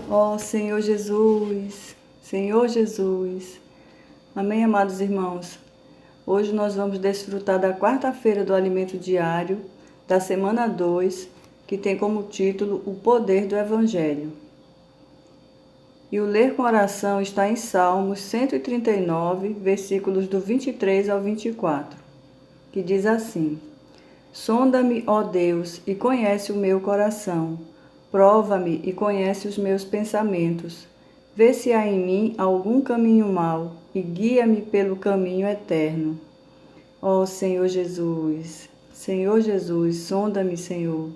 Ó Senhor Jesus, Senhor Jesus. Amém, amados irmãos? Hoje nós vamos desfrutar da quarta-feira do alimento diário, da semana 2, que tem como título O Poder do Evangelho. E o ler com oração está em Salmos 139, versículos do 23 ao 24, que diz assim: Sonda-me, ó Deus, e conhece o meu coração. Prova-me e conhece os meus pensamentos. Vê se há em mim algum caminho mau e guia-me pelo caminho eterno. Ó Senhor Jesus, Senhor Jesus, sonda-me, Senhor.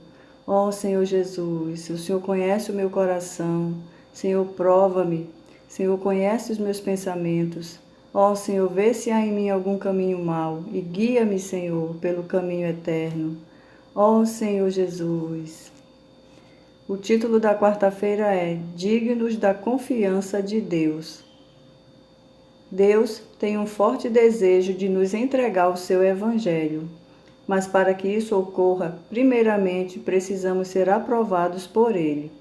Ó Senhor Jesus, o Senhor conhece o meu coração. Senhor, prova-me. Senhor, conhece os meus pensamentos. Ó Senhor, vê se há em mim algum caminho mau e guia-me, Senhor, pelo caminho eterno. Ó Senhor Jesus. O título da quarta-feira é Dignos da Confiança de Deus. Deus tem um forte desejo de nos entregar o seu Evangelho, mas para que isso ocorra, primeiramente precisamos ser aprovados por Ele.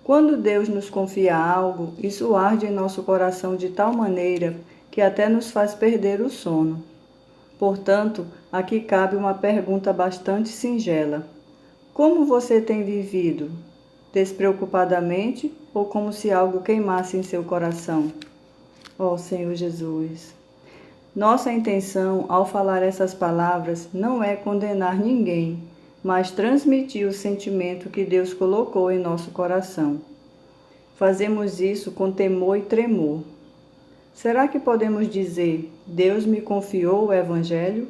Quando Deus nos confia algo, isso arde em nosso coração de tal maneira que até nos faz perder o sono. Portanto, aqui cabe uma pergunta bastante singela. Como você tem vivido? Despreocupadamente ou como se algo queimasse em seu coração? Ó Senhor Jesus! Nossa intenção ao falar essas palavras não é condenar ninguém, mas transmitir o sentimento que Deus colocou em nosso coração. Fazemos isso com temor e tremor. Será que podemos dizer, Deus me confiou o Evangelho?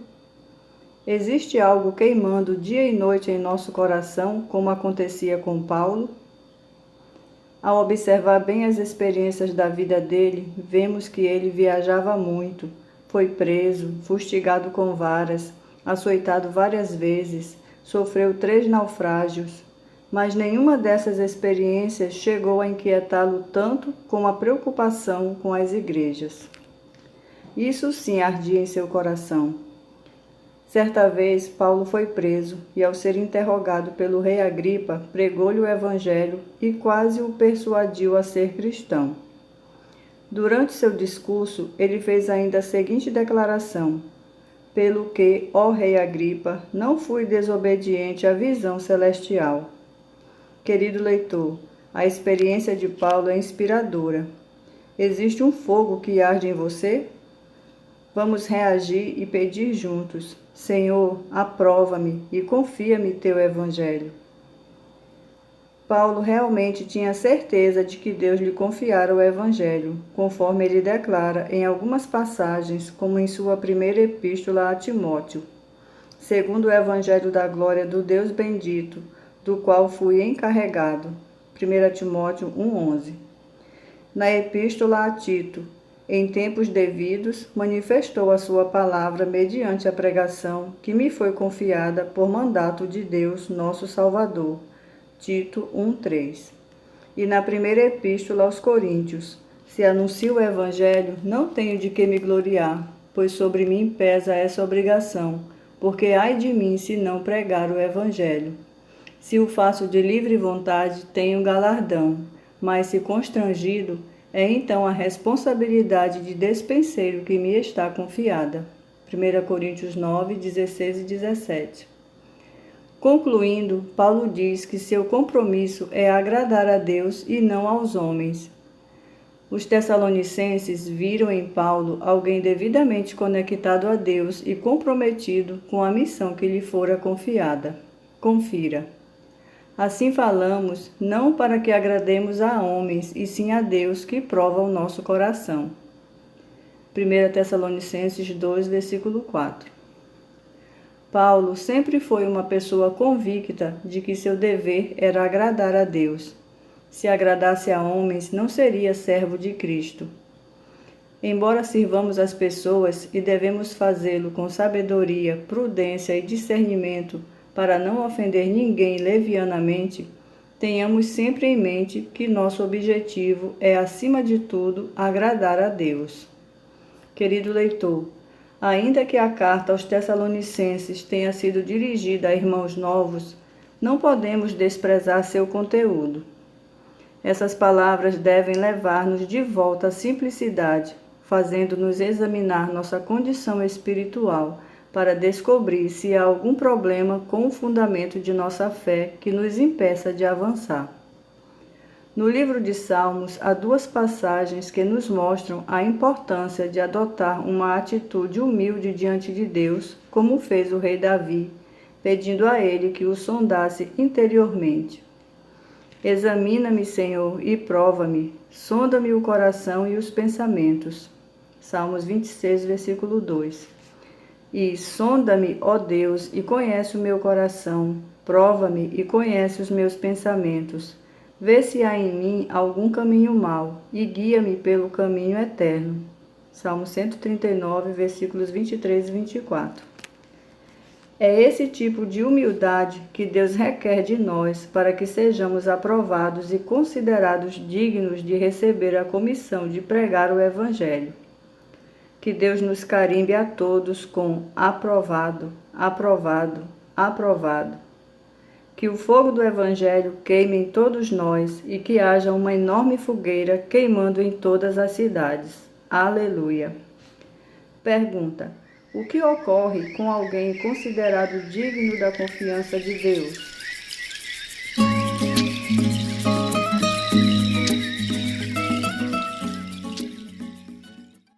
Existe algo queimando dia e noite em nosso coração, como acontecia com Paulo? Ao observar bem as experiências da vida dele, vemos que ele viajava muito, foi preso, fustigado com varas, açoitado várias vezes, sofreu 3 naufrágios, mas nenhuma dessas experiências chegou a inquietá-lo tanto como a preocupação com as igrejas. Isso sim ardia em seu coração. Certa vez, Paulo foi preso e, ao ser interrogado pelo rei Agripa, pregou-lhe o Evangelho e quase o persuadiu a ser cristão. Durante seu discurso, ele fez ainda a seguinte declaração: Pelo que, ó rei Agripa, não fui desobediente à visão celestial. Querido leitor, a experiência de Paulo é inspiradora. Existe um fogo que arde em você? Vamos reagir e pedir juntos: Senhor, aprova-me e confia-me teu Evangelho. Paulo realmente tinha certeza de que Deus lhe confiara o Evangelho, conforme ele declara em algumas passagens, como em sua primeira epístola a Timóteo, segundo o Evangelho da glória do Deus bendito, do qual fui encarregado. 1 Timóteo 1,11. Na epístola a Tito, em tempos devidos, manifestou a sua palavra mediante a pregação que me foi confiada por mandato de Deus, nosso Salvador. Tito 1,3. E na primeira epístola aos Coríntios, se anuncio o Evangelho, não tenho de que me gloriar, pois sobre mim pesa essa obrigação, porque ai de mim se não pregar o Evangelho. Se o faço de livre vontade, tenho galardão, mas se constrangido, é então a responsabilidade de despenseiro que me está confiada. 1 Coríntios 9, 16 e 17. Concluindo, Paulo diz que seu compromisso é agradar a Deus e não aos homens. Os tessalonicenses viram em Paulo alguém devidamente conectado a Deus e comprometido com a missão que lhe fora confiada. Confira. Assim falamos, não para que agrademos a homens, e sim a Deus que prova o nosso coração. 1 Tessalonicenses 2, versículo 4. Paulo sempre foi uma pessoa convicta de que seu dever era agradar a Deus. Se agradasse a homens, não seria servo de Cristo. Embora sirvamos as pessoas e devemos fazê-lo com sabedoria, prudência e discernimento, para não ofender ninguém levianamente, tenhamos sempre em mente que nosso objetivo é, acima de tudo, agradar a Deus. Querido leitor, ainda que a carta aos Tessalonicenses tenha sido dirigida a irmãos novos, não podemos desprezar seu conteúdo. Essas palavras devem levar-nos de volta à simplicidade, fazendo-nos examinar nossa condição espiritual para descobrir se há algum problema com o fundamento de nossa fé que nos impeça de avançar. No livro de Salmos, há duas passagens que nos mostram a importância de adotar uma atitude humilde diante de Deus, como fez o rei Davi, pedindo a ele que o sondasse interiormente. Examina-me, Senhor, e prova-me, sonda-me o coração e os pensamentos. Salmos 26, versículo 2. E sonda-me, ó Deus, e conhece o meu coração, prova-me e conhece os meus pensamentos. Vê se há em mim algum caminho mau, e guia-me pelo caminho eterno. Salmo 139, versículos 23 e 24. É esse tipo de humildade que Deus requer de nós para que sejamos aprovados e considerados dignos de receber a comissão de pregar o Evangelho. Que Deus nos carimbe a todos com aprovado, aprovado, aprovado. Que o fogo do Evangelho queime em todos nós e que haja uma enorme fogueira queimando em todas as cidades. Aleluia. Pergunta: o que ocorre com alguém considerado digno da confiança de Deus?